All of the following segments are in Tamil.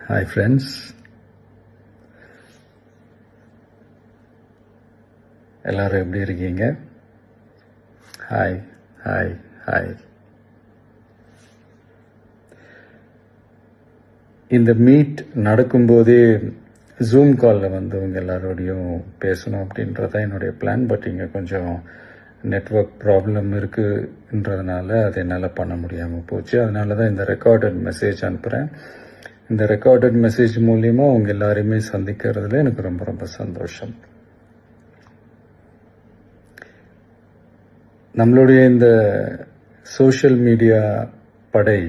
ஹாய் ஃப்ரெண்ட்ஸ், எல்லாரும் எப்படி இருக்கீங்க? Hi hi hi. இந்த மீட் நடக்கும்போதே ஜூம் காலில் வந்து உங்க எல்லாரோடையும் பேசணும் அப்படின்றதான் என்னுடைய பிளான். பட் இங்கே கொஞ்சம் நெட்வொர்க் ப்ராப்ளம் இருக்குன்றதுனால அது என்னால் பண்ண முடியாமல் போச்சு. அதனால தான் இந்த ரெக்கார்டட் மெசேஜ் அனுப்புகிறேன். இந்த ரெக்கார்டட் மெசேஜ் மூலியமா அவங்க எல்லாரையுமே சந்திக்கிறதுல எனக்கு ரொம்ப ரொம்ப சந்தோஷம். நம்மளுடைய இந்த சோஷியல் மீடியா படை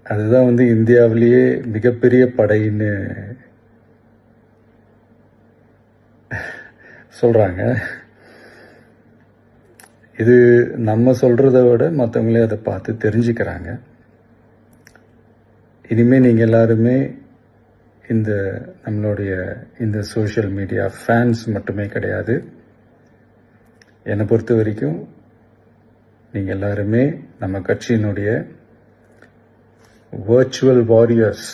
அதுதான் வந்து இந்தியாவிலேயே மிகப்பெரிய படைன்னு சொல்றாங்க. இது நம்ம சொல்றதை விட மற்றவங்களே அதை பார்த்து தெரிஞ்சுக்கிறாங்க. இனிமேல் நீங்கள் எல்லாருமே இந்த நம்மளுடைய இந்த சோஷியல் மீடியா ஃபேன்ஸ் மட்டுமே கிடையாது. என்னை பொறுத்த வரைக்கும் நீங்கள் எல்லாருமே நம்ம கட்சியினுடைய வர்ச்சுவல் வாரியர்ஸ்.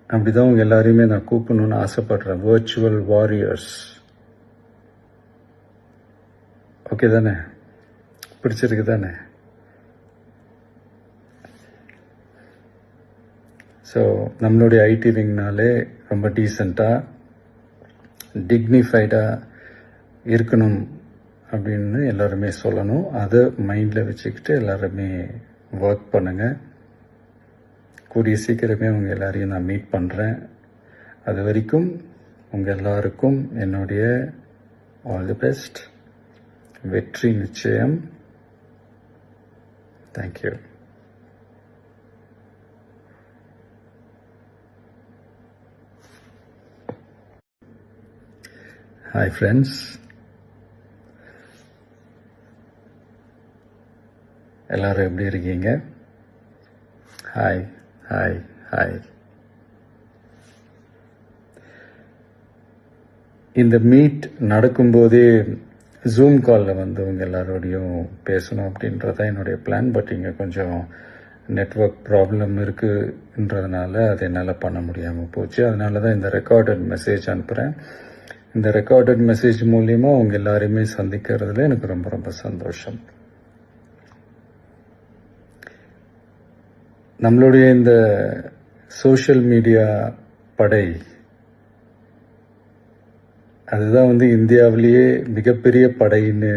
அப்படிதான் உங்க எல்லாரையுமே நான் கூப்பிடணும்னு ஆசைப்படுறேன். Virtual warriors. ஓகே தானே? பிடிச்சிருக்கு தானே? ஸோ நம்மளுடைய ஐடி விங்னாலே ரொம்ப டீசெண்டாக டிக்னிஃபைடாக இருக்கணும் அப்படின்னு எல்லாருமே சொல்லணும். அதை மைண்டில் வச்சுக்கிட்டு எல்லாருமே ஒர்க் பண்ணுங்கள். கூடிய சீக்கிரமே உங்கள் எல்லாரையும் நான் மீட் பண்ணுறேன். அது வரைக்கும் உங்கள் எல்லாருக்கும் என்னுடைய ஆல் தி பெஸ்ட். வெற்றி நிச்சயம். தேங்க்யூ. ஹாய் ஃப்ரெண்ட்ஸ், எல்லாரும் எப்படி இருக்கீங்க? Hi hi hi. இந்த மீட் நடக்கும்போதே ஜூம் காலில் வந்து உங்க எல்லாரோடையும் பேசணும் அப்படின்றதான் என்னுடைய பிளான். பட் இங்கே கொஞ்சம் நெட்வொர்க் ப்ராப்ளம் இருக்குன்றதுனால அது என்னால் பண்ண முடியாமல் போச்சு. அதனால தான் இந்த ரெக்கார்டட் மெசேஜ் அனுப்புகிறேன். இந்த ரெக்கார்டட் மெசேஜ் மூலியமா அவங்க எல்லாரையுமே சந்திக்கிறதுல எனக்கு ரொம்ப ரொம்ப சந்தோஷம். நம்மளுடைய இந்த சோஷியல் மீடியா படை அதுதான் வந்து இந்தியாவிலேயே மிகப்பெரிய படைன்னு